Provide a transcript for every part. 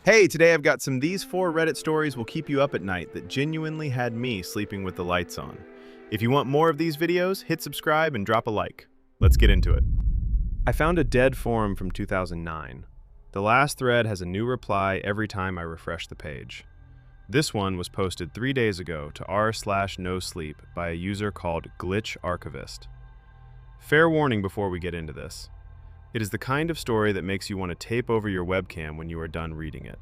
Hey, today I've got these 4 Reddit stories will keep you up at night that genuinely had me sleeping with the lights on. If you want more of these videos, hit subscribe and drop a like. Let's get into it. I found a dead forum from 2009. The last thread has a new reply every time I refresh the page. This one was posted 3 days ago to r/nosleep by a user called Glitch Archivist. Fair warning before we get into this. It is the kind of story that makes you want to tape over your webcam when you are done reading it.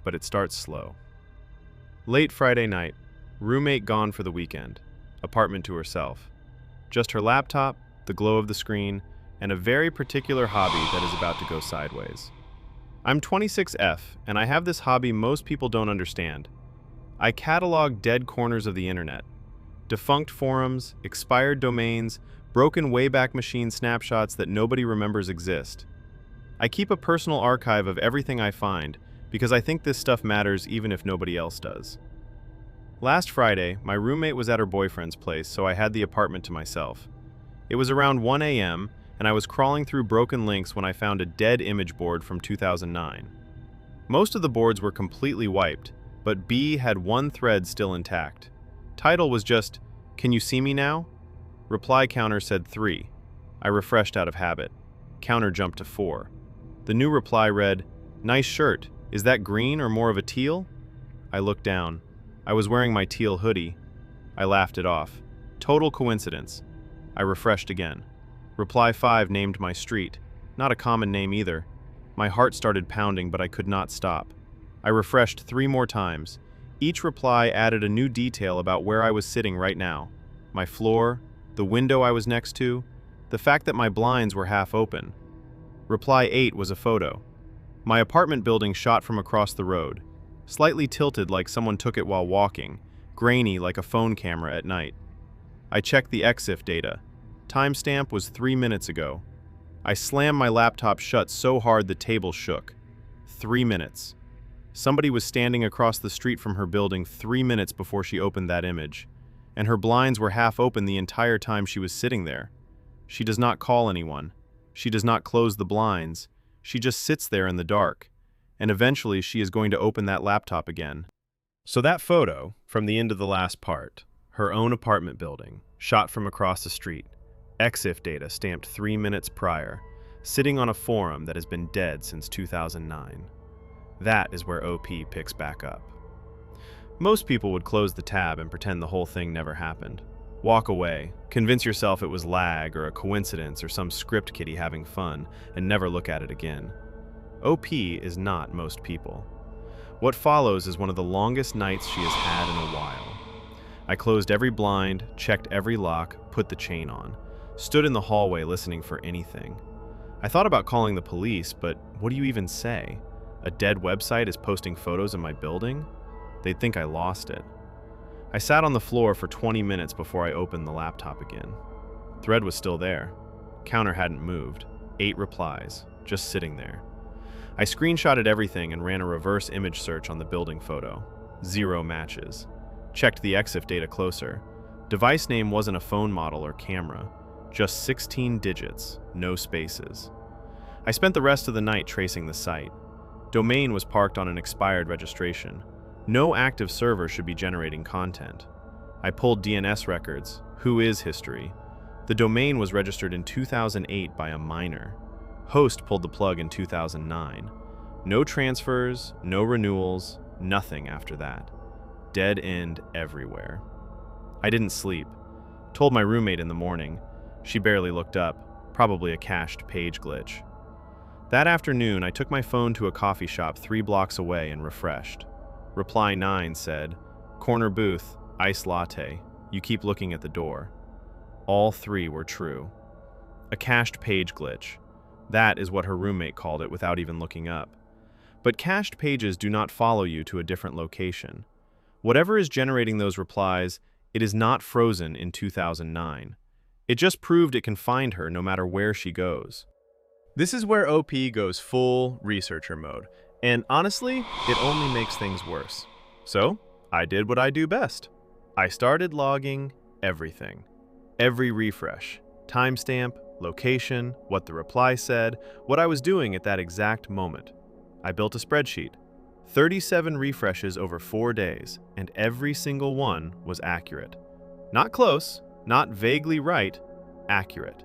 But it starts slow. Late Friday night, roommate gone for the weekend, apartment to herself. Just her laptop, the glow of the screen, and a very particular hobby that is about to go sideways. I'm 26F, and I have this hobby most people don't understand. I catalog dead corners of the internet. Defunct forums, expired domains, broken Wayback Machine snapshots that nobody remembers exist. I keep a personal archive of everything I find because I think this stuff matters even if nobody else does. Last Friday, my roommate was at her boyfriend's place, so I had the apartment to myself. It was around 1 a.m., and I was crawling through broken links when I found a dead image board from 2009. Most of the boards were completely wiped, but B had one thread still intact. Title was just, "Can you see me now?" Reply counter said 3. I refreshed out of habit. Counter jumped to 4. The new reply read, "Nice shirt. Is that green or more of a teal?" I looked down. I was wearing my teal hoodie. I laughed it off. Total coincidence. I refreshed again. Reply 5 named my street. Not a common name either. My heart started pounding, but I could not stop. I refreshed 3 more times. Each reply added a new detail about where I was sitting right now. My floor, the window I was next to, the fact that my blinds were half open. Reply 8 was a photo. My apartment building shot from across the road, slightly tilted like someone took it while walking, grainy like a phone camera at night. I checked the EXIF data. Timestamp was 3 minutes ago. I slammed my laptop shut so hard the table shook. 3 minutes. Somebody was standing across the street from her building 3 minutes before she opened that image. And her blinds were half open the entire time she was sitting there. She does not call anyone. She does not close the blinds. She just sits there in the dark. And eventually she is going to open that laptop again. So that photo, from the end of the last part, her own apartment building, shot from across the street, EXIF data stamped 3 minutes prior, sitting on a forum that has been dead since 2009. That is where OP picks back up. Most people would close the tab and pretend the whole thing never happened. Walk away, convince yourself it was lag or a coincidence or some script kiddie having fun, and never look at it again. OP is not most people. What follows is one of the longest nights she has had in a while. I closed every blind, checked every lock, put the chain on, stood in the hallway listening for anything. I thought about calling the police, but what do you even say? A dead website is posting photos of my building? They'd think I lost it. I sat on the floor for 20 minutes before I opened the laptop again. Thread was still there. Counter hadn't moved. 8 replies, just sitting there. I screenshotted everything and ran a reverse image search on the building photo. 0 matches. Checked the EXIF data closer. Device name wasn't a phone model or camera. Just 16 digits, no spaces. I spent the rest of the night tracing the site. Domain was parked on an expired registration. No active server should be generating content. I pulled DNS records, Whois history. The domain was registered in 2008 by a minor. Host pulled the plug in 2009. No transfers, no renewals, nothing after that. Dead end everywhere. I didn't sleep. Told my roommate in the morning. She barely looked up, probably a cached page glitch. That afternoon, I took my phone to a coffee shop 3 blocks away and refreshed. Reply 9 said, "Corner booth, iced latte. You keep looking at the door." All 3 were true. A cached page glitch. That is what her roommate called it without even looking up. But cached pages do not follow you to a different location. Whatever is generating those replies, it is not frozen in 2009. It just proved it can find her no matter where she goes. This is where OP goes full researcher mode. And honestly, it only makes things worse. So, I did what I do best. I started logging everything. Every refresh, timestamp, location, what the reply said, what I was doing at that exact moment. I built a spreadsheet. 37 refreshes over 4 days, and every single one was accurate. Not close, not vaguely right, accurate.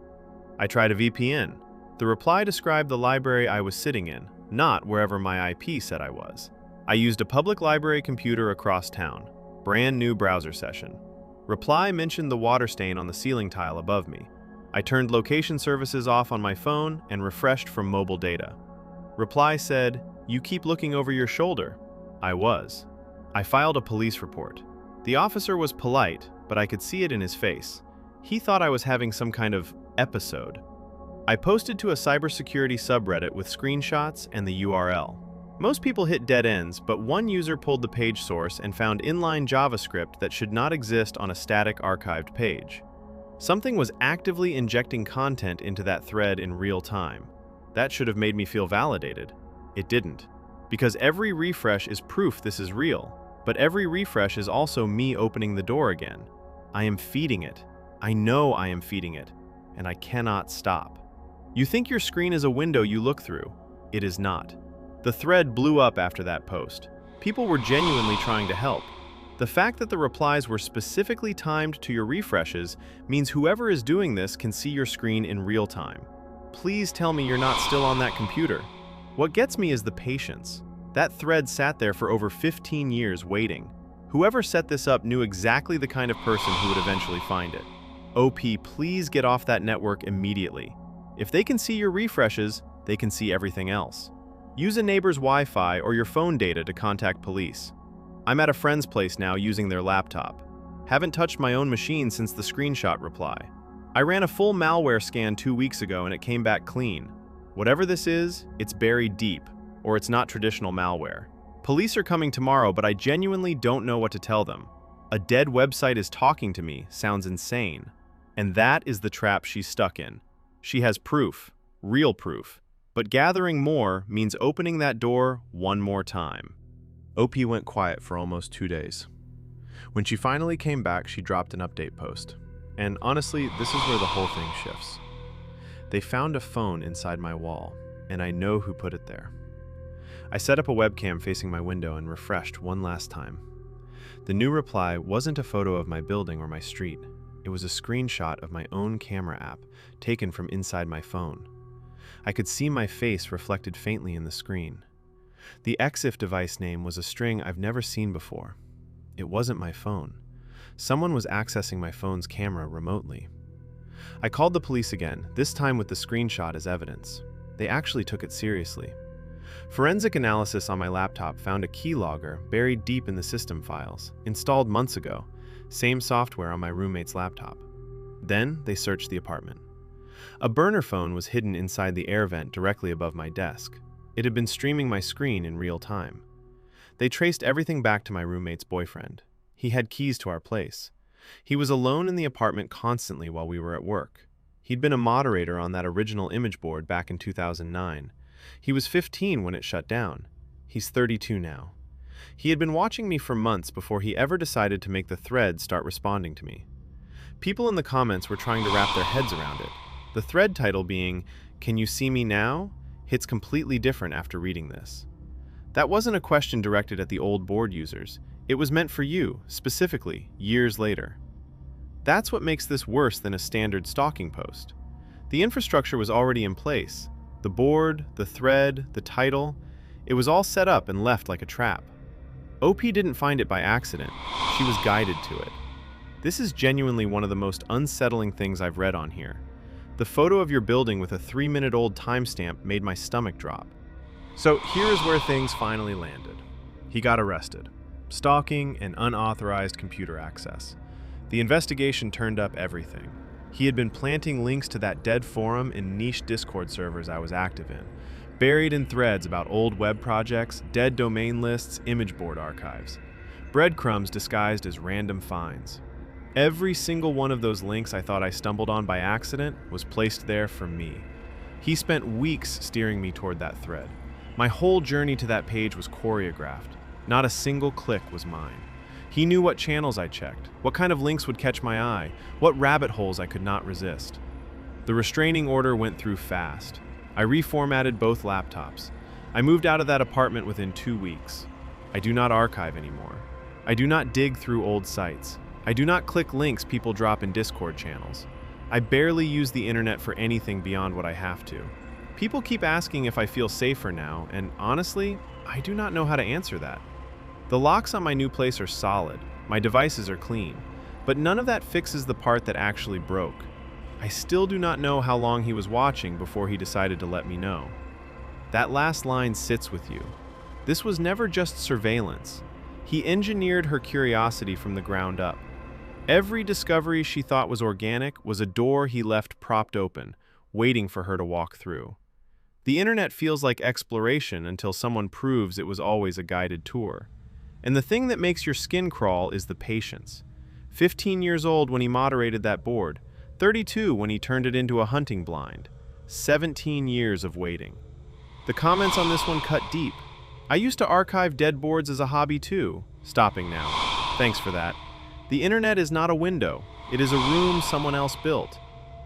I tried a VPN. The reply described the library I was sitting in, not wherever my IP said I was. I used a public library computer across town. Brand new browser session. Reply mentioned the water stain on the ceiling tile above me. I turned location services off on my phone and refreshed from mobile data. Reply said, "You keep looking over your shoulder." I was. I filed a police report. The officer was polite, but I could see it in his face. He thought I was having some kind of episode. I posted to a cybersecurity subreddit with screenshots and the URL. Most people hit dead ends, but one user pulled the page source and found inline JavaScript that should not exist on a static archived page. Something was actively injecting content into that thread in real time. That should have made me feel validated. It didn't. Because every refresh is proof this is real, but every refresh is also me opening the door again. I am feeding it. I know I am feeding it, and I cannot stop. You think your screen is a window you look through. It is not. The thread blew up after that post. People were genuinely trying to help. The fact that the replies were specifically timed to your refreshes means whoever is doing this can see your screen in real time. Please tell me you're not still on that computer. What gets me is the patience. That thread sat there for over 15 years waiting. Whoever set this up knew exactly the kind of person who would eventually find it. OP, please get off that network immediately. If they can see your refreshes, they can see everything else. Use a neighbor's Wi-Fi or your phone data to contact police. I'm at a friend's place now using their laptop. Haven't touched my own machine since the screenshot reply. I ran a full malware scan 2 weeks ago and it came back clean. Whatever this is, it's buried deep, or it's not traditional malware. Police are coming tomorrow, but I genuinely don't know what to tell them. A dead website is talking to me sounds insane. And that is the trap she's stuck in. She has proof, real proof. But gathering more means opening that door one more time. OP went quiet for almost 2 days. When she finally came back, she dropped an update post. And honestly, this is where the whole thing shifts. They found a phone inside my wall, and I know who put it there. I set up a webcam facing my window and refreshed one last time. The new reply wasn't a photo of my building or my street. It was a screenshot of my own camera app taken from inside my phone. I could see my face reflected faintly in the screen. The EXIF device name was a string I've never seen before. It wasn't my phone. Someone was accessing my phone's camera remotely. I called the police again, this time with the screenshot as evidence. They actually took it seriously. Forensic analysis on my laptop found a keylogger buried deep in the system files, installed months ago, same software on my roommate's laptop. Then they searched the apartment. A burner phone was hidden inside the air vent directly above my desk. It had been streaming my screen in real time. They traced everything back to my roommate's boyfriend. He had keys to our place. He was alone in the apartment constantly while we were at work. He'd been a moderator on that original image board back in 2009. He was 15 when it shut down. He's 32 now. He had been watching me for months before he ever decided to make the thread start responding to me. People in the comments were trying to wrap their heads around it. The thread title being, "Can you see me now?" hits completely different after reading this. That wasn't a question directed at the old board users. It was meant for you, specifically, years later. That's what makes this worse than a standard stalking post. The infrastructure was already in place. The board, the thread, the title, it was all set up and left like a trap. OP didn't find it by accident. She was guided to it. This is genuinely one of the most unsettling things I've read on here. The photo of your building with a 3-minute-old timestamp made my stomach drop. So here is where things finally landed. He got arrested. Stalking and unauthorized computer access. The investigation turned up everything. He had been planting links to that dead forum in niche Discord servers I was active in, buried in threads about old web projects, dead domain lists, image board archives. Breadcrumbs disguised as random finds. Every single one of those links I thought I stumbled on by accident was placed there for me. He spent weeks steering me toward that thread. My whole journey to that page was choreographed. Not a single click was mine. He knew what channels I checked, what kind of links would catch my eye, what rabbit holes I could not resist. The restraining order went through fast. I reformatted both laptops. I moved out of that apartment within 2 weeks. I do not archive anymore. I do not dig through old sites. I do not click links people drop in Discord channels. I barely use the internet for anything beyond what I have to. People keep asking if I feel safer now, and honestly, I do not know how to answer that. The locks on my new place are solid, my devices are clean, but none of that fixes the part that actually broke. I still do not know how long he was watching before he decided to let me know. That last line sits with you. This was never just surveillance. He engineered her curiosity from the ground up. Every discovery she thought was organic was a door he left propped open, waiting for her to walk through. The internet feels like exploration until someone proves it was always a guided tour. And the thing that makes your skin crawl is the patience. 15 years old when he moderated that board, 32 when he turned it into a hunting blind. 17 years of waiting. The comments on this one cut deep. I used to archive dead boards as a hobby too. Stopping now. Thanks for that. The internet is not a window. It is a room someone else built.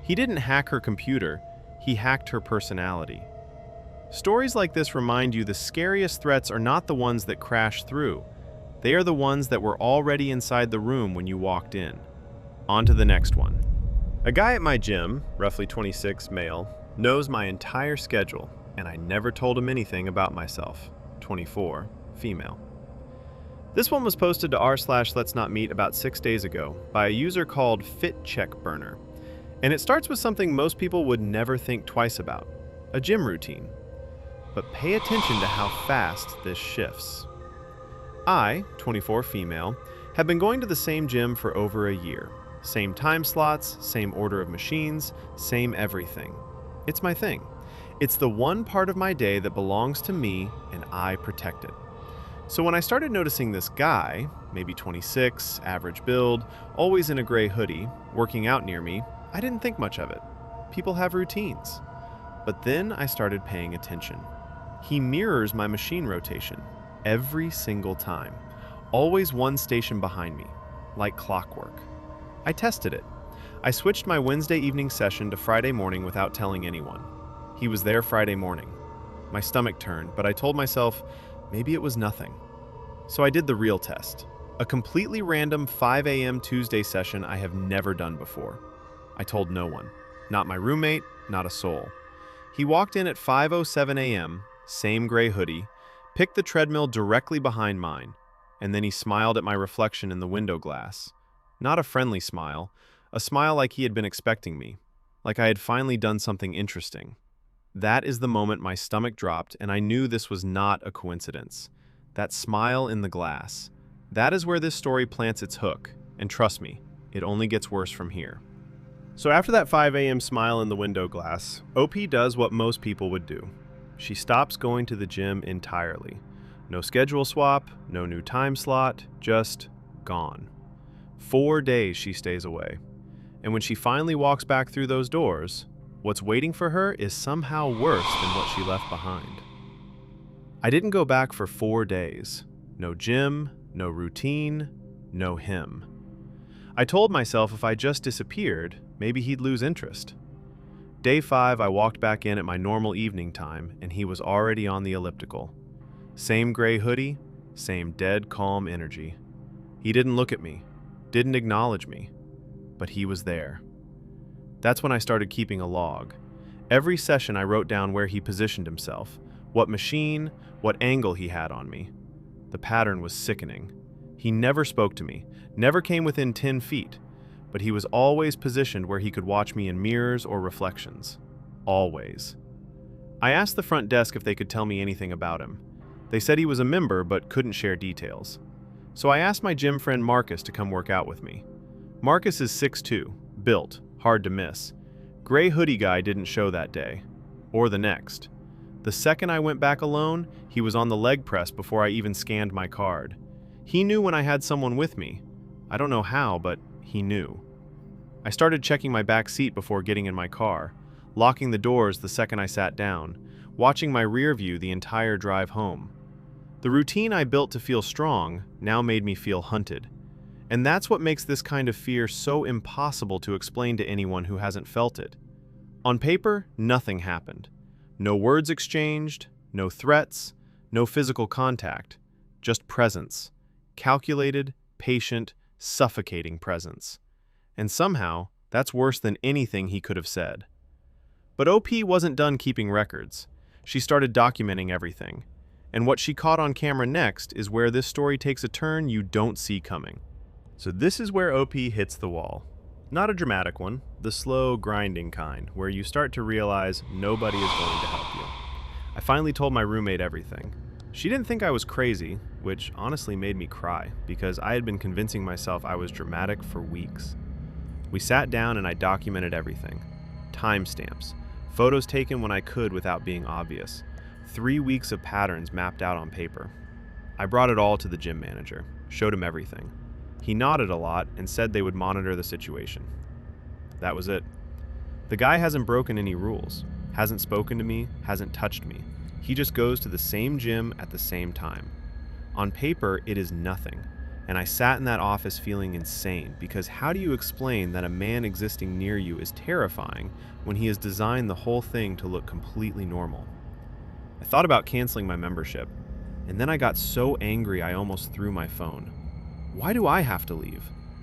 He didn't hack her computer. He hacked her personality. Stories like this remind you the scariest threats are not the ones that crash through. They are the ones that were already inside the room when you walked in. On to the next one. A guy at my gym, roughly 26, male, knows my entire schedule, and I never told him anything about myself. 24, female. This one was posted to r/Let's Not Meet about 6 days ago by a user called FitCheckBurner, and it starts with something most people would never think twice about, a gym routine. But pay attention to how fast this shifts. I, 24 female, have been going to the same gym for over a year. Same time slots, same order of machines, same everything. It's my thing. It's the one part of my day that belongs to me and I protect it. So when I started noticing this guy, maybe 26, average build, always in a gray hoodie, working out near me, I didn't think much of it. People have routines. But then I started paying attention. He mirrors my machine rotation. Every single time. Always one station behind me, like clockwork. I tested it. I switched my Wednesday evening session to Friday morning without telling anyone. He was there Friday morning. My stomach turned, but I told myself maybe it was nothing. So I did the real test. A completely random 5 a.m. Tuesday session I have never done before. I told no one. Not my roommate, not a soul. He walked in at 5:07 a.m., same gray hoodie, picked the treadmill directly behind mine, and then he smiled at my reflection in the window glass. Not a friendly smile, a smile like he had been expecting me, like I had finally done something interesting. That is the moment my stomach dropped and I knew this was not a coincidence. That smile in the glass. That is where this story plants its hook, and trust me, it only gets worse from here. So after that 5 a.m. smile in the window glass, OP does what most people would do. She stops going to the gym entirely. No schedule swap, no new time slot, just gone. 4 days she stays away. And when she finally walks back through those doors, what's waiting for her is somehow worse than what she left behind. I didn't go back for 4 days. No gym, no routine, no him. I told myself if I just disappeared, maybe he'd lose interest. Day 5, I walked back in at my normal evening time, and he was already on the elliptical. Same gray hoodie, same dead calm energy. He didn't look at me, didn't acknowledge me, but he was there. That's when I started keeping a log. Every session I wrote down where he positioned himself, what machine, what angle he had on me. The pattern was sickening. He never spoke to me, never came within 10 feet, but he was always positioned where he could watch me in mirrors or reflections. Always. I asked the front desk if they could tell me anything about him. They said he was a member but couldn't share details. So I asked my gym friend Marcus to come work out with me. Marcus is 6'2", built, hard to miss. Gray hoodie guy didn't show that day. Or the next. The second I went back alone, he was on the leg press before I even scanned my card. He knew when I had someone with me. I don't know how, but he knew. I started checking my back seat before getting in my car, locking the doors the second I sat down, watching my rear view the entire drive home. The routine I built to feel strong now made me feel hunted. And that's what makes this kind of fear so impossible to explain to anyone who hasn't felt it. On paper, nothing happened. No words exchanged, No threats, no physical contact, just presence. Calculated, patient, suffocating presence. And somehow, that's worse than anything he could have said. But OP wasn't done keeping records. She started documenting everything. And what she caught on camera next is where this story takes a turn you don't see coming. So this is where OP hits the wall. Not a dramatic one, the slow, grinding kind, where you start to realize nobody is going to help you. I finally told my roommate everything. She didn't think I was crazy, which honestly made me cry, because I had been convincing myself I was dramatic for weeks. We sat down and I documented everything. Timestamps, photos taken when I could without being obvious, 3 weeks of patterns mapped out on paper. I brought it all to the gym manager, showed him everything. He nodded a lot and said they would monitor the situation. That was it. The guy hasn't broken any rules, hasn't spoken to me, hasn't touched me. He just goes to the same gym at the same time. On paper, it is nothing. And I sat in that office feeling insane, because how do you explain that a man existing near you is terrifying when he has designed the whole thing to look completely normal? I thought about canceling my membership, and then I got so angry I almost threw my phone. Why do I have to leave?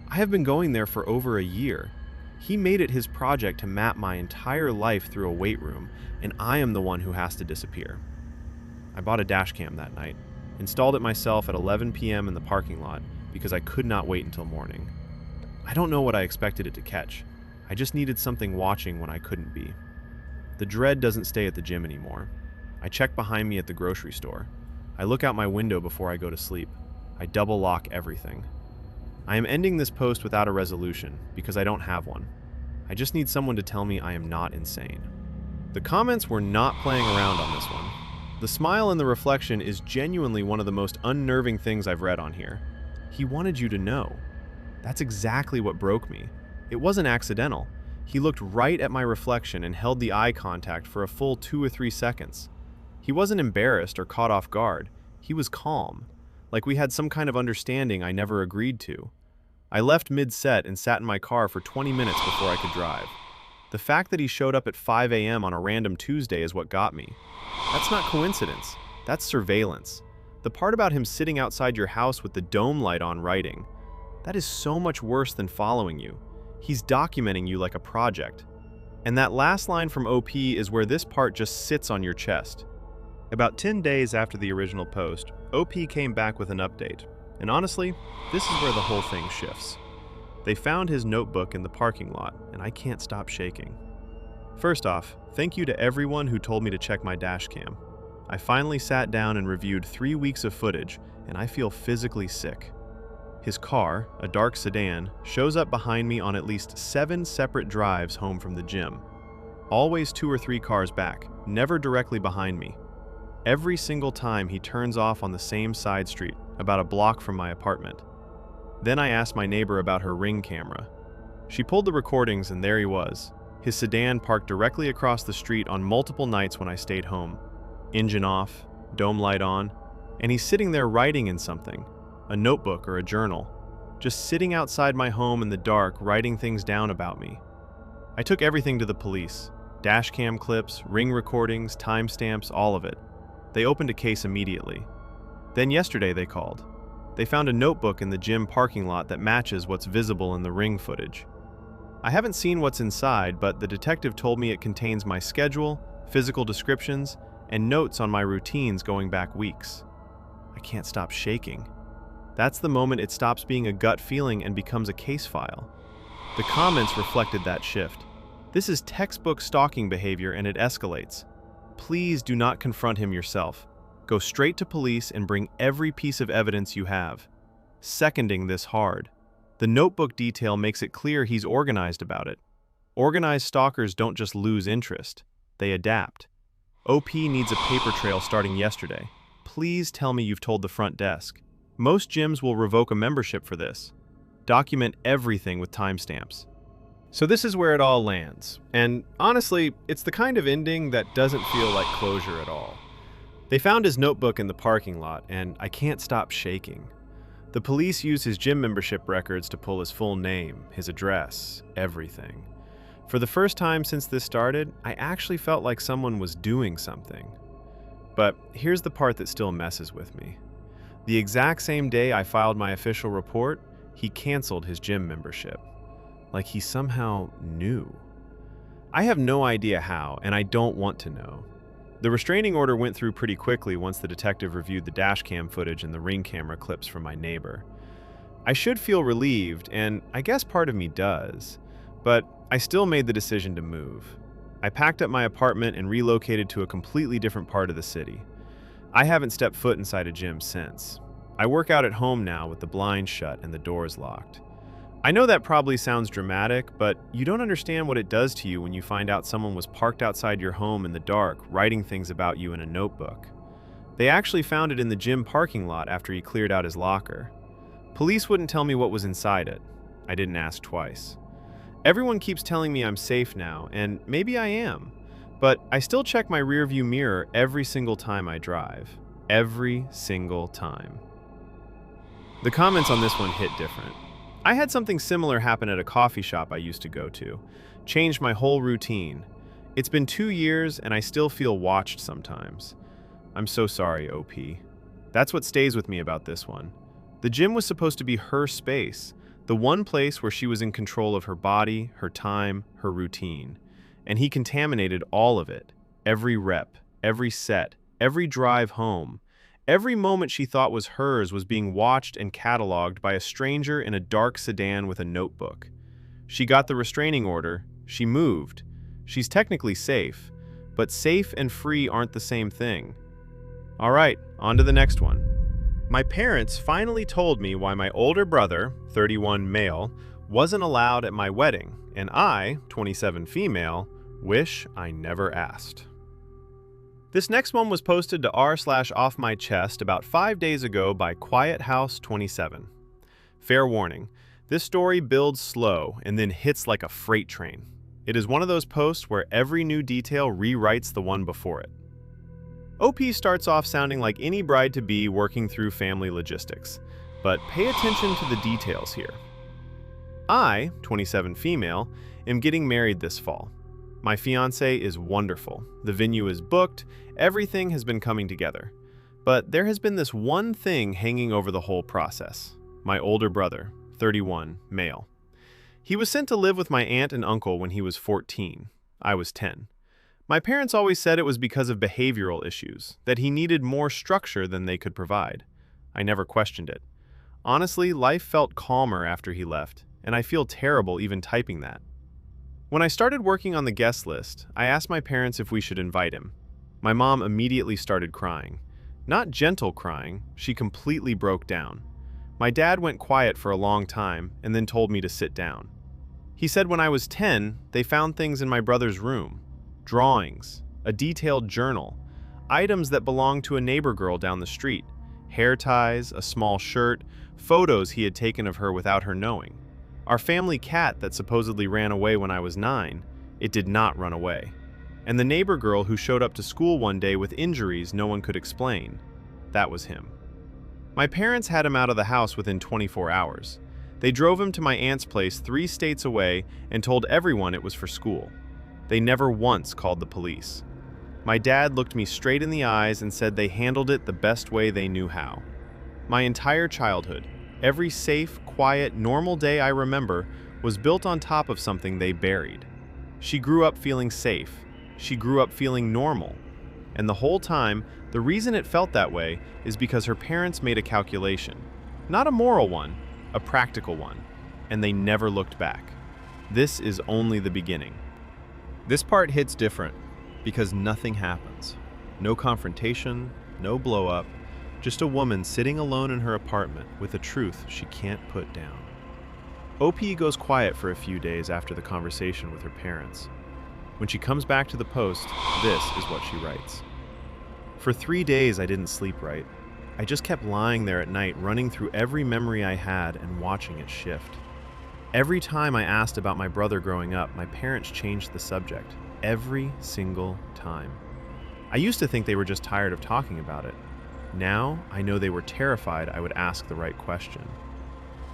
I have been going there for over a year. He made it his project to map my entire life through a weight room, and I am the one who has to disappear. I bought a dash cam that night, installed it myself at 11 p.m. in the parking lot because I could not wait until morning. I don't know what I expected it to catch. I just needed something watching when I couldn't be. The dread doesn't stay at the gym anymore. I check behind me at the grocery store. I look out my window before I go to sleep. I double lock everything. I am ending this post without a resolution because I don't have one. I just need someone to tell me I am not insane. The comments were not playing around on this one. The smile in the reflection is genuinely one of the most unnerving things I've read on here. He wanted you to know. That's exactly what broke me. It wasn't accidental. He looked right at my reflection and held the eye contact for a full 2 or 3 seconds. He wasn't embarrassed or caught off guard. He was calm, like we had some kind of understanding I never agreed to. I left mid-set and sat in my car for 20 minutes before I could drive. The fact that he showed up at 5 a.m. on a random Tuesday is what got me. That's not coincidence. That's surveillance. The part about him sitting outside your house with the dome light on writing, that is so much worse than following you. He's documenting you like a project. And that last line from OP is where this part just sits on your chest. About 10 days after the original post, OP came back with an update. And honestly, this is where the whole thing shifts. They found his notebook in the parking lot, and I can't stop shaking. First off, thank you to everyone who told me to check my dash cam. I finally sat down and reviewed 3 weeks of footage, and I feel physically sick. His car, a dark sedan, shows up behind me on at least 7 separate drives home from the gym. Always 2 or 3 cars back, never directly behind me. Every single time he turns off on the same side street, about a block from my apartment. Then I asked my neighbor about her Ring camera. She pulled the recordings and there he was, his sedan parked directly across the street on multiple nights when I stayed home. Engine off, dome light on, and he's sitting there writing in something, a notebook or a journal, just sitting outside my home in the dark writing things down about me. I took everything to the police, dash cam clips, Ring recordings, timestamps, all of it. They opened a case immediately. Then yesterday they called. They found a notebook in the gym parking lot that matches what's visible in the Ring footage. I haven't seen what's inside, but the detective told me it contains my schedule, physical descriptions, and notes on my routines going back weeks. I can't stop shaking. That's the moment it stops being a gut feeling and becomes a case file. The comments reflected that shift. This is textbook stalking behavior and it escalates. Please do not confront him yourself. Go straight to police and bring every piece of evidence you have. Seconding this hard. The notebook detail makes it clear he's organized about it. Organized stalkers don't just lose interest, they adapt. OP needs a paper trail starting yesterday. Please tell me you've told the front desk. Most gyms will revoke a membership for this. Document everything with timestamps. So this is where it all lands. And honestly, it's the kind of ending that doesn't feel like closure at all. They found his notebook in the parking lot, and I can't stop shaking. The police used his gym membership records to pull his full name, his address, everything. For the first time since this started, I actually felt like someone was doing something. But here's the part that still messes with me. The exact same day I filed my official report, he canceled his gym membership. Like he somehow knew. I have no idea how, and I don't want to know. The restraining order went through pretty quickly once the detective reviewed the dashcam footage and the Ring camera clips from my neighbor. I should feel relieved, and I guess part of me does, but I still made the decision to move. I packed up my apartment and relocated to a completely different part of the city. I haven't stepped foot inside a gym since. I work out at home now with the blinds shut and the doors locked. I know that probably sounds dramatic, but you don't understand what it does to you when you find out someone was parked outside your home in the dark, writing things about you in a notebook. They actually found it in the gym parking lot after he cleared out his locker. Police wouldn't tell me what was inside it. I didn't ask twice. Everyone keeps telling me I'm safe now, and maybe I am, but I still check my rearview mirror every single time I drive. Every single time. The comments on this one hit different. I had something similar happen at a coffee shop I used to go to. Changed my whole routine. It's been 2 years and I still feel watched sometimes. I'm so sorry, OP. That's what stays with me about this one. The gym was supposed to be her space, the one place where she was in control of her body, her time, her routine. And he contaminated all of it. Every rep, every set, every drive home. Every moment she thought was hers was being watched and cataloged by a stranger in a dark sedan with a notebook. She got the restraining order, she moved. She's technically safe, but safe and free aren't the same thing. All right, on to the next one. My parents finally told me why my older brother, 31 male, wasn't allowed at my wedding, and I, 27 female, wish I never asked. This next one was posted to r/offmychest about 5 days ago by Quiet House 27. Fair warning, this story builds slow and then hits like a freight train. It is one of those posts where every new detail rewrites the one before it. OP starts off sounding like any bride-to-be working through family logistics, but pay attention to the details here. I, 27 female, am getting married this fall. My fiancé is wonderful. The venue is booked. Everything has been coming together. But there has been this one thing hanging over the whole process. My older brother, 31, male. He was sent to live with my aunt and uncle when he was 14. I was 10. My parents always said it was because of behavioral issues, that he needed more structure than they could provide. I never questioned it. Honestly, life felt calmer after he left, and I feel terrible even typing that. When I started working on the guest list, I asked my parents if we should invite him. My mom immediately started crying. Not gentle crying, she completely broke down. My dad went quiet for a long time and then told me to sit down. He said when I was 10, they found things in my brother's room. Drawings, a detailed journal, items that belonged to a neighbor girl down the street, hair ties, a small shirt, photos he had taken of her without her knowing. Our family cat that supposedly ran away when I was 9, it did not run away. And the neighbor girl who showed up to school one day with injuries no one could explain, that was him. My parents had him out of the house within 24 hours. They drove him to my aunt's place 3 states away and told everyone it was for school. They never once called the police. My dad looked me straight in the eyes and said they handled it the best way they knew how. My entire childhood, every safe, quiet, normal day I remember was built on top of something they buried. She grew up feeling safe. She grew up feeling normal. And the whole time, the reason it felt that way is because her parents made a calculation. Not a moral one, a practical one. And they never looked back. This is only the beginning. This part hits different because nothing happens. No confrontation, no blow up, just a woman sitting alone in her apartment with a truth she can't put down. OP goes quiet for a few days after the conversation with her parents. When she comes back to the post, this is what she writes. For 3 days I didn't sleep right. I just kept lying there at night, running through every memory I had and watching it shift. Every time I asked about my brother growing up, my parents changed the subject. Every single time. I used to think they were just tired of talking about it. Now, I know they were terrified I would ask the right question.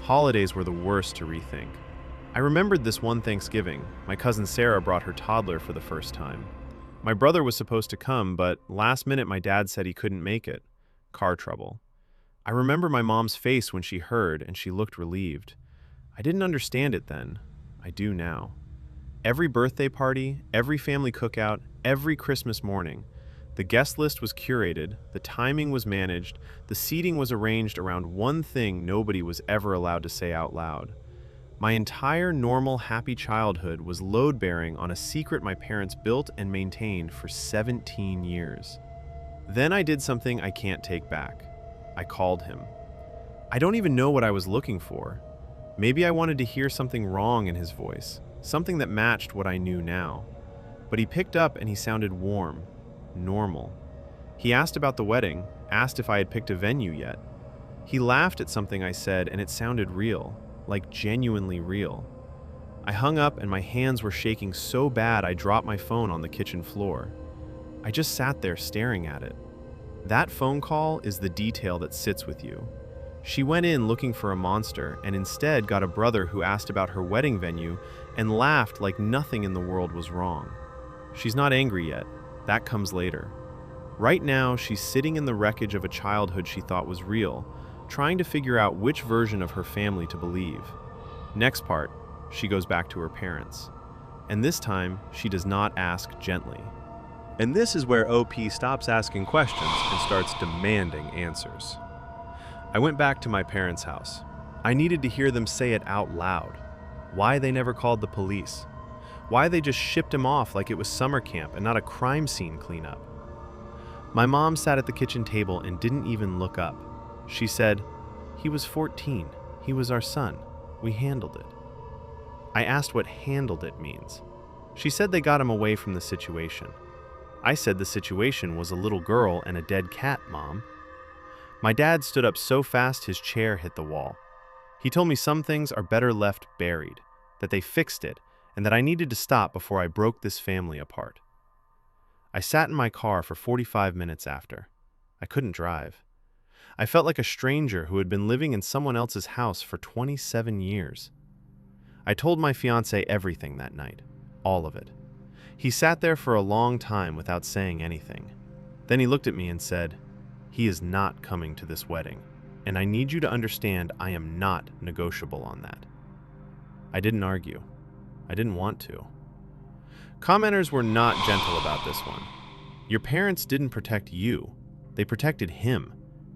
Holidays were the worst to rethink. I remembered this one Thanksgiving. My cousin Sarah brought her toddler for the first time. My brother was supposed to come, but last minute my dad said he couldn't make it. Car trouble. I remember my mom's face when she heard, and she looked relieved. I didn't understand it then. I do now. Every birthday party, every family cookout, every Christmas morning, the guest list was curated, the timing was managed, the seating was arranged around one thing nobody was ever allowed to say out loud. My entire normal, happy childhood was load-bearing on a secret my parents built and maintained for 17 years. Then I did something I can't take back. I called him. I don't even know what I was looking for. Maybe I wanted to hear something wrong in his voice, something that matched what I knew now. But he picked up and he sounded warm, normal. He asked about the wedding, asked if I had picked a venue yet. He laughed at something I said and it sounded real, like genuinely real. I hung up and my hands were shaking so bad I dropped my phone on the kitchen floor. I just sat there staring at it. That phone call is the detail that sits with you. She went in looking for a monster and instead got a brother who asked about her wedding venue and laughed like nothing in the world was wrong. She's not angry yet. That comes later. Right now, she's sitting in the wreckage of a childhood she thought was real, trying to figure out which version of her family to believe. Next part, she goes back to her parents. And this time, she does not ask gently. And this is where OP stops asking questions and starts demanding answers. I went back to my parents' house. I needed to hear them say it out loud. Why they never called the police. Why they just shipped him off like it was summer camp and not a crime scene cleanup. My mom sat at the kitchen table and didn't even look up. She said, "He was 14. He was our son. We handled it." I asked what handled it means. She said they got him away from the situation. I said the situation was a little girl and a dead cat, Mom. My dad stood up so fast his chair hit the wall. He told me some things are better left buried, that they fixed it, and that I needed to stop before I broke this family apart. I sat in my car for 45 minutes after. I couldn't drive. I felt like a stranger who had been living in someone else's house for 27 years. I told my fiancé everything that night, all of it. He sat there for a long time without saying anything. Then he looked at me and said, "He is not coming to this wedding, and I need you to understand I am not negotiable on that." I didn't argue. I didn't want to. Commenters were not gentle about this one. Your parents didn't protect you. They protected him,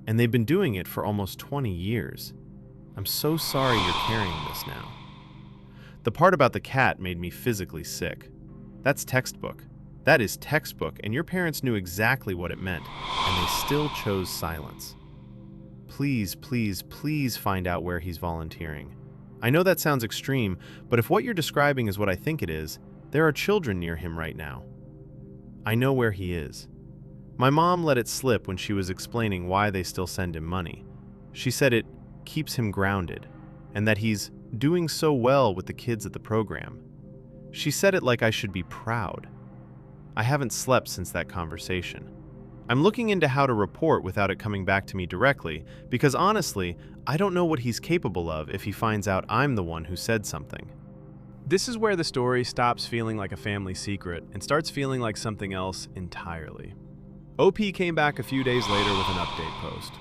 and they've been doing it for almost 20 years. I'm so sorry you're carrying this now. The part about the cat made me physically sick. That's textbook. That is textbook, and your parents knew exactly what it meant, and they still chose silence. Please, please, please find out where he's volunteering. I know that sounds extreme, but if what you're describing is what I think it is, there are children near him right now. I know where he is. My mom let it slip when she was explaining why they still send him money. She said it keeps him grounded, and that he's doing so well with the kids at the program. She said it like I should be proud. I haven't slept since that conversation. I'm looking into how to report without it coming back to me directly, because honestly, I don't know what he's capable of if he finds out I'm the one who said something. This is where the story stops feeling like a family secret and starts feeling like something else entirely. OP came back a few days later with an update post.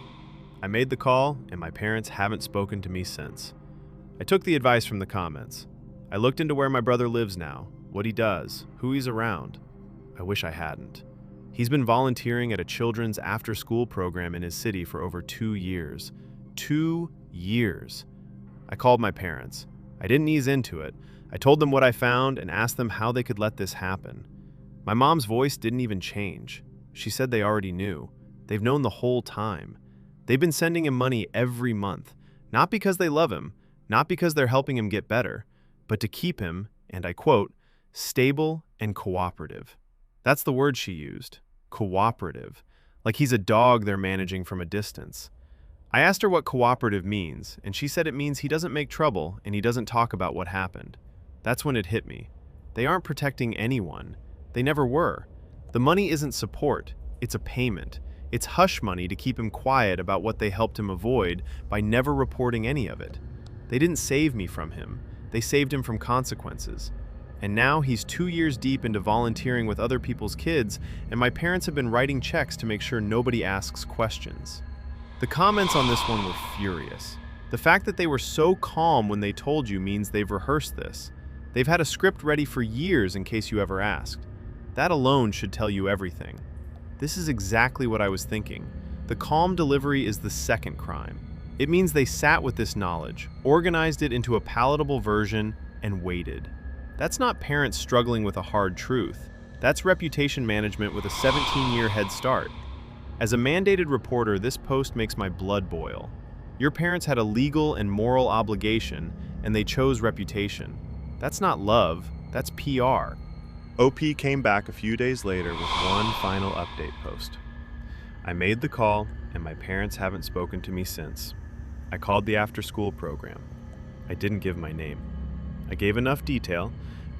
I made the call, and my parents haven't spoken to me since. I took the advice from the comments. I looked into where my brother lives now, what he does, who he's around. I wish I hadn't. He's been volunteering at a children's after-school program in his city for over 2 years. 2 years. I called my parents. I didn't ease into it. I told them what I found and asked them how they could let this happen. My mom's voice didn't even change. She said they already knew. They've known the whole time. They've been sending him money every month, not because they love him, not because they're helping him get better, but to keep him, and I quote, stable and cooperative. That's the word she used, cooperative, like he's a dog they're managing from a distance. I asked her what cooperative means, and she said it means he doesn't make trouble and he doesn't talk about what happened. That's when it hit me. They aren't protecting anyone. They never were. The money isn't support, it's a payment. It's hush money to keep him quiet about what they helped him avoid by never reporting any of it. They didn't save me from him. They saved him from consequences. And now he's 2 years deep into volunteering with other people's kids, and my parents have been writing checks to make sure nobody asks questions. The comments on this one were furious. The fact that they were so calm when they told you means they've rehearsed this. They've had a script ready for years in case you ever asked. That alone should tell you everything. This is exactly what I was thinking. The calm delivery is the second crime. It means they sat with this knowledge, organized it into a palatable version, and waited. That's not parents struggling with a hard truth. That's reputation management with a 17-year head start. As a mandated reporter, this post makes my blood boil. Your parents had a legal and moral obligation, and they chose reputation. That's not love, that's PR. OP came back a few days later with one final update post. I made the call, and my parents haven't spoken to me since. I called the after-school program. I didn't give my name. I gave enough detail,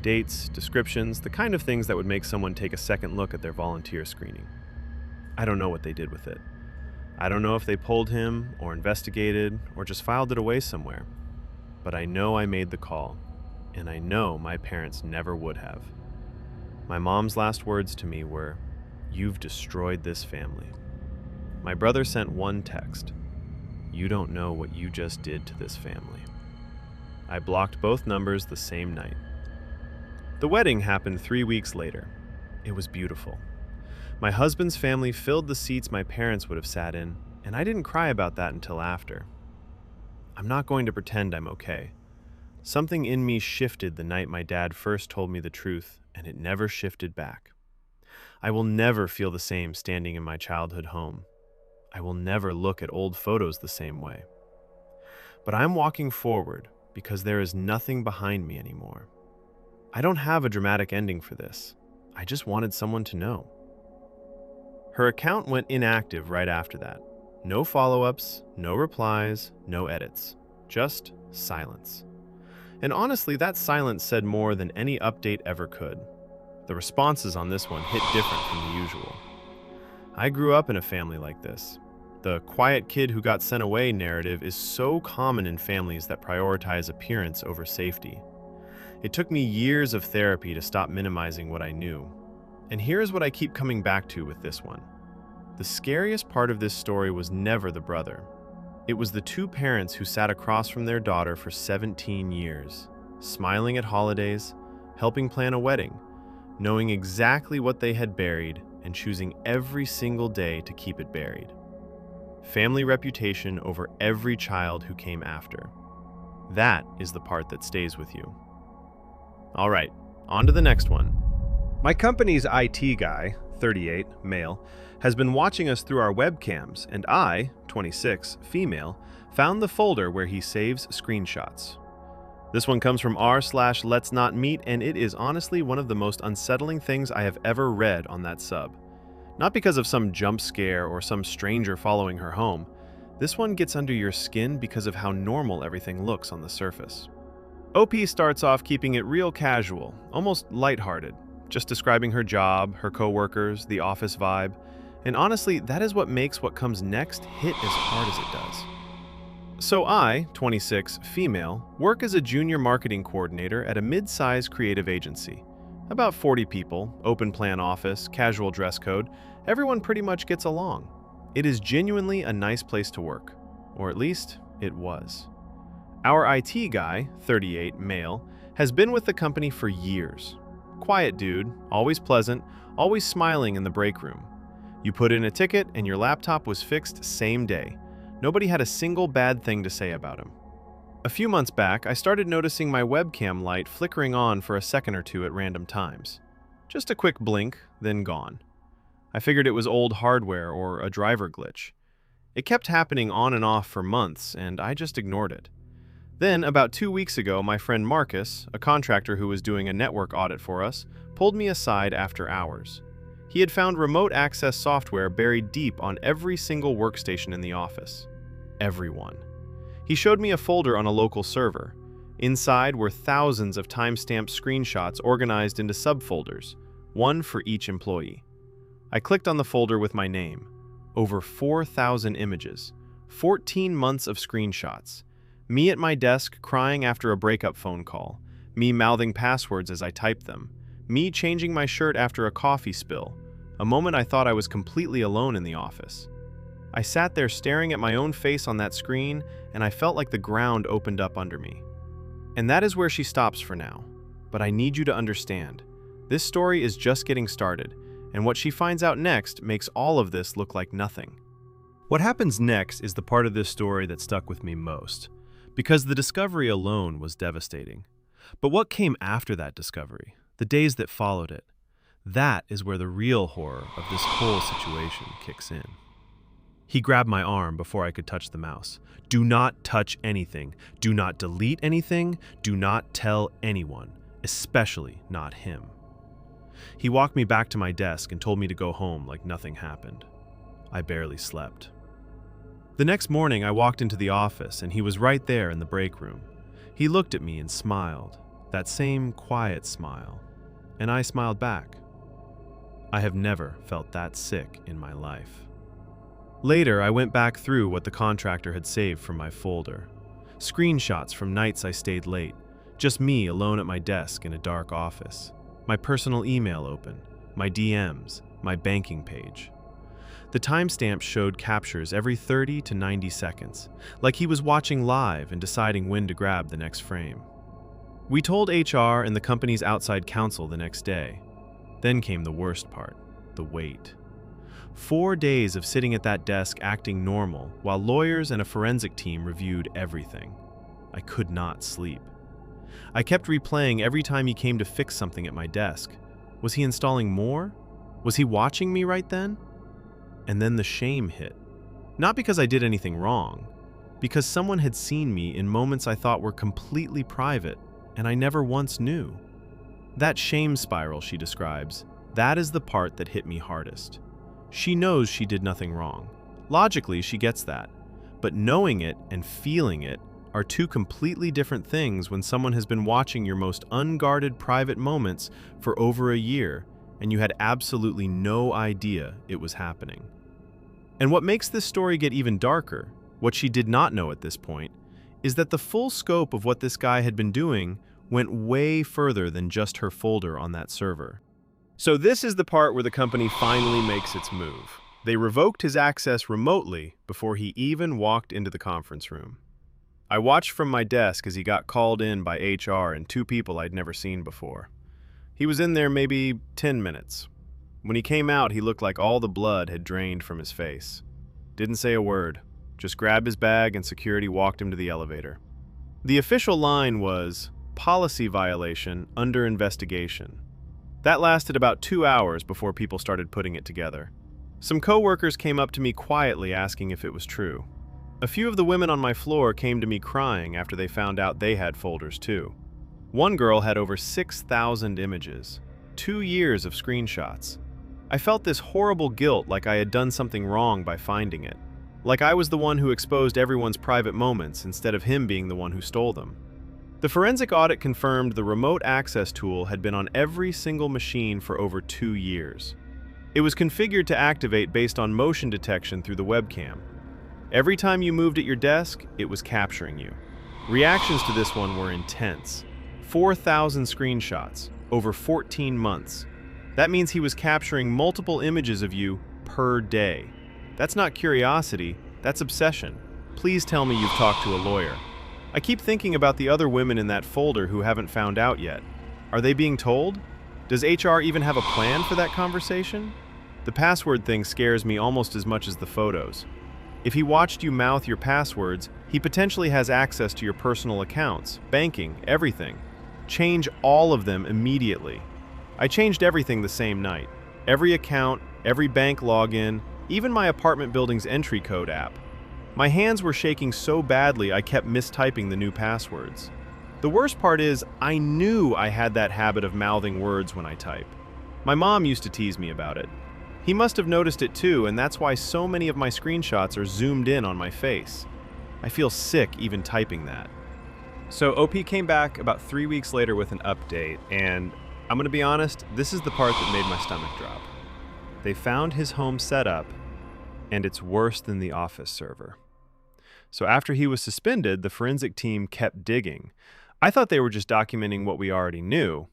dates, descriptions, the kind of things that would make someone take a second look at their volunteer screening. I don't know what they did with it. I don't know if they pulled him, or investigated, or just filed it away somewhere. But I know I made the call, and I know my parents never would have. My mom's last words to me were, "You've destroyed this family." My brother sent one text, "You don't know what you just did to this family." I blocked both numbers the same night. The wedding happened 3 weeks later. It was beautiful. My husband's family filled the seats my parents would have sat in, and I didn't cry about that until after. I'm not going to pretend I'm okay. Something in me shifted the night my dad first told me the truth, and it never shifted back. I will never feel the same standing in my childhood home. I will never look at old photos the same way. But I'm walking forward because there is nothing behind me anymore. I don't have a dramatic ending for this. I just wanted someone to know. Her account went inactive right after that. No follow-ups, no replies, no edits. Just silence. And honestly, that silence said more than any update ever could. The responses on this one hit different from the usual. I grew up in a family like this. The quiet kid who got sent away narrative is so common in families that prioritize appearance over safety. It took me years of therapy to stop minimizing what I knew. And here's what I keep coming back to with this one. The scariest part of this story was never the brother. It was the two parents who sat across from their daughter for 17 years, smiling at holidays, helping plan a wedding, knowing exactly what they had buried and choosing every single day to keep it buried. Family reputation over every child who came after. That is the part that stays with you. All right, on to the next one. My company's IT guy, 38, male, has been watching us through our webcams, and I, 26, female, found the folder where he saves screenshots. This one comes from r/let's not meet, and it is honestly one of the most unsettling things I have ever read on that sub. Not because of some jump scare or some stranger following her home. This one gets under your skin because of how normal everything looks on the surface. OP starts off keeping it real casual, almost lighthearted, just describing her job, her coworkers, the office vibe, and honestly, that is what makes what comes next hit as hard as it does. So I, 26, female, work as a junior marketing coordinator at a mid-size creative agency. About 40 people, open plan office, casual dress code, everyone pretty much gets along. It is genuinely a nice place to work, or at least it was. Our IT guy, 38, male, has been with the company for years. Quiet dude, always pleasant, always smiling in the break room. You put in a ticket and your laptop was fixed same day. Nobody had a single bad thing to say about him. A few months back, I started noticing my webcam light flickering on for a second or two at random times. Just a quick blink, then gone. I figured it was old hardware or a driver glitch. It kept happening on and off for months, and I just ignored it. Then, about 2 weeks ago, my friend Marcus, a contractor who was doing a network audit for us, pulled me aside after hours. He had found remote access software buried deep on every single workstation in the office. Everyone. He showed me a folder on a local server. Inside were thousands of timestamped screenshots organized into subfolders, one for each employee. I clicked on the folder with my name. Over 4,000 images, 14 months of screenshots. Me at my desk crying after a breakup phone call. me mouthing passwords as I typed them, me changing my shirt after a coffee spill, a moment I thought I was completely alone in the office. I sat there staring at my own face on that screen, and I felt like the ground opened up under me. And that is where she stops for now. But I need you to understand, this story is just getting started, and what she finds out next makes all of this look like nothing. What happens next is the part of this story that stuck with me most, because the discovery alone was devastating. But what came after that discovery, the days that followed it, that is where the real horror of this whole situation kicks in. He grabbed my arm before I could touch the mouse. Do not touch anything. Do not delete anything. Do not tell anyone, especially not him. He walked me back to my desk and told me to go home like nothing happened. I barely slept. The next morning, I walked into the office and he was right there in the break room. He looked at me and smiled, that same quiet smile, and I smiled back. I have never felt that sick in my life. Later, I went back through what the contractor had saved from my folder. Screenshots from nights I stayed late, just me alone at my desk in a dark office. My personal email open, my DMs, my banking page. The timestamp showed captures every 30 to 90 seconds, like he was watching live and deciding when to grab the next frame. We told HR and the company's outside counsel the next day. Then came the worst part, the wait. 4 days of sitting at that desk acting normal while lawyers and a forensic team reviewed everything. I could not sleep. I kept replaying every time he came to fix something at my desk. Was he installing more? Was he watching me right then? And then the shame hit. Not because I did anything wrong, because someone had seen me in moments I thought were completely private, and I never once knew. That shame spiral she describes, that is the part that hit me hardest. She knows she did nothing wrong. Logically, she gets that. But knowing it and feeling it are two completely different things when someone has been watching your most unguarded private moments for over a year and you had absolutely no idea it was happening. And what makes this story get even darker, what she did not know at this point, is that the full scope of what this guy had been doing went way further than just her folder on that server. So this is the part where the company finally makes its move. They revoked his access remotely before he even walked into the conference room. I watched from my desk as he got called in by HR and 2 people I'd never seen before. He was in there maybe 10 minutes. When he came out, he looked like all the blood had drained from his face. Didn't say a word, just grabbed his bag and security walked him to the elevator. The official line was, "Policy violation under investigation." That lasted about 2 hours before people started putting it together. Some coworkers came up to me quietly asking if it was true. A few of the women on my floor came to me crying after they found out they had folders too. One girl had over 6,000 images, 2 years of screenshots. I felt this horrible guilt like I had done something wrong by finding it. Like I was the one who exposed everyone's private moments instead of him being the one who stole them. The forensic audit confirmed the remote access tool had been on every single machine for over 2 years. It was configured to activate based on motion detection through the webcam. Every time you moved at your desk, it was capturing you. Reactions to this one were intense. 4,000 screenshots, over 14 months. That means he was capturing multiple images of you per day. That's not curiosity, that's obsession. Please tell me you've talked to a lawyer. I keep thinking about the other women in that folder who haven't found out yet. Are they being told? Does HR even have a plan for that conversation? The password thing scares me almost as much as the photos. If he watched you mouth your passwords, he potentially has access to your personal accounts, banking, everything. Change all of them immediately. I changed everything the same night. Every account, every bank login, even my apartment building's entry code app. My hands were shaking so badly I kept mistyping the new passwords. The worst part is, I knew I had that habit of mouthing words when I type. My mom used to tease me about it. He must have noticed it too, and that's why so many of my screenshots are zoomed in on my face. I feel sick even typing that. So OP came back about 3 weeks later with an update, and I'm gonna be honest, this is the part that made my stomach drop. They found his home setup, and it's worse than the Office server. So after he was suspended, the forensic team kept digging. I thought they were just documenting what we already knew.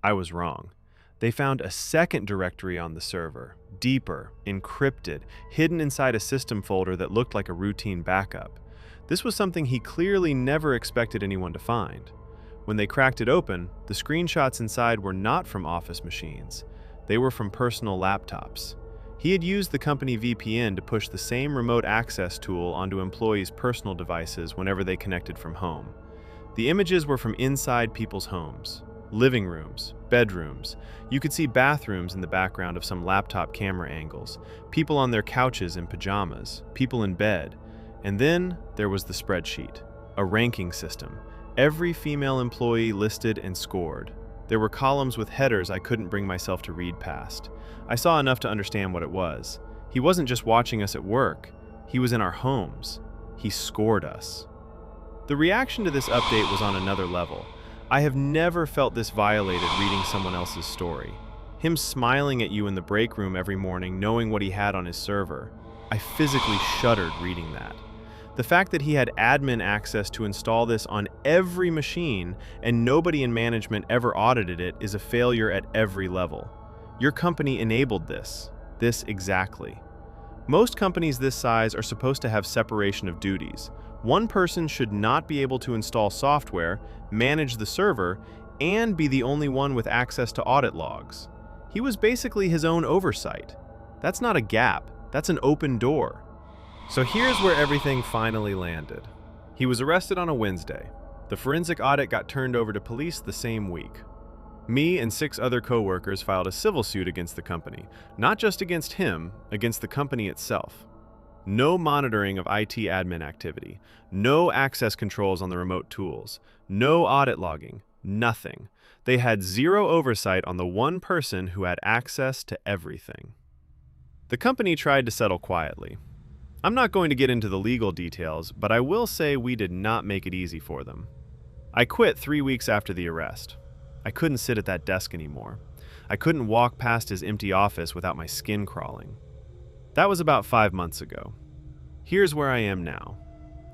I was wrong. They found a second directory on the server, deeper, encrypted, hidden inside a system folder that looked like a routine backup. This was something he clearly never expected anyone to find. When they cracked it open, the screenshots inside were not from office machines. They were from personal laptops. He had used the company VPN to push the same remote access tool onto employees' personal devices whenever they connected from home. The images were from inside people's homes, living rooms, bedrooms. You could see bathrooms in the background of some laptop camera angles, people on their couches in pajamas, people in bed. And then there was the spreadsheet, a ranking system. Every female employee listed and scored. There were columns with headers I couldn't bring myself to read past. I saw enough to understand what it was. He wasn't just watching us at work. He was in our homes. He scored us. The reaction to this update was on another level. I have never felt this violated reading someone else's story. Him smiling at you in the break room every morning, knowing what he had on his server. I physically shuddered reading that. The fact that he had admin access to install this on every machine and nobody in management ever audited it is a failure at every level. Your company enabled this exactly. Most companies this size are supposed to have separation of duties. One person should not be able to install software, manage the server, and be the only one with access to audit logs. He was basically his own oversight. That's not a gap, that's an open door. So here's where everything finally landed. He was arrested on a Wednesday. The forensic audit got turned over to police the same week. Me and 6 other co-workers filed a civil suit against the company, not just against him, against the company itself. No monitoring of IT admin activity, no access controls on the remote tools, no audit logging, nothing. They had zero oversight on the one person who had access to everything. The company tried to settle quietly. I'm not going to get into the legal details, but I will say we did not make it easy for them. I quit 3 weeks after the arrest. I couldn't sit at that desk anymore. I couldn't walk past his empty office without my skin crawling. That was about 5 months ago. Here's where I am now.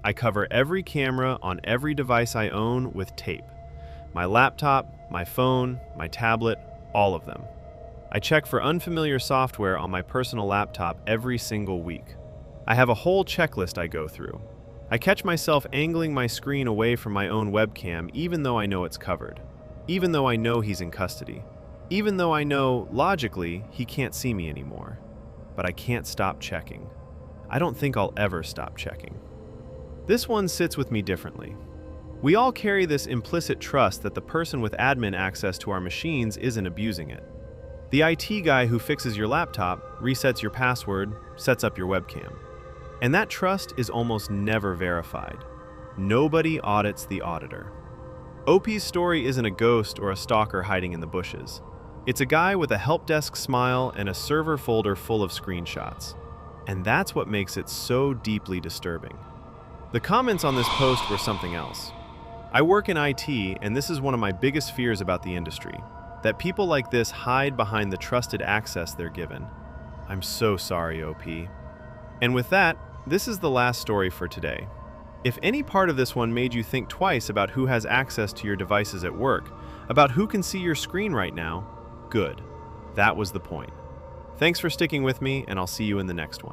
I cover every camera on every device I own with tape. My laptop, my phone, my tablet, all of them. I check for unfamiliar software on my personal laptop every single week. I have a whole checklist I go through. I catch myself angling my screen away from my own webcam even though I know it's covered. Even though I know he's in custody. Even though I know, logically, he can't see me anymore. But I can't stop checking. I don't think I'll ever stop checking. This one sits with me differently. We all carry this implicit trust that the person with admin access to our machines isn't abusing it. The IT guy who fixes your laptop, resets your password, sets up your webcam. And that trust is almost never verified. Nobody audits the auditor. OP's story isn't a ghost or a stalker hiding in the bushes. It's a guy with a help desk smile and a server folder full of screenshots. And that's what makes it so deeply disturbing. The comments on this post were something else. I work in IT, and this is one of my biggest fears about the industry, that people like this hide behind the trusted access they're given. I'm so sorry, OP. And with that, this is the last story for today. If any part of this one made you think twice about who has access to your devices at work, about who can see your screen right now, good. That was the point. Thanks for sticking with me, and I'll see you in the next one.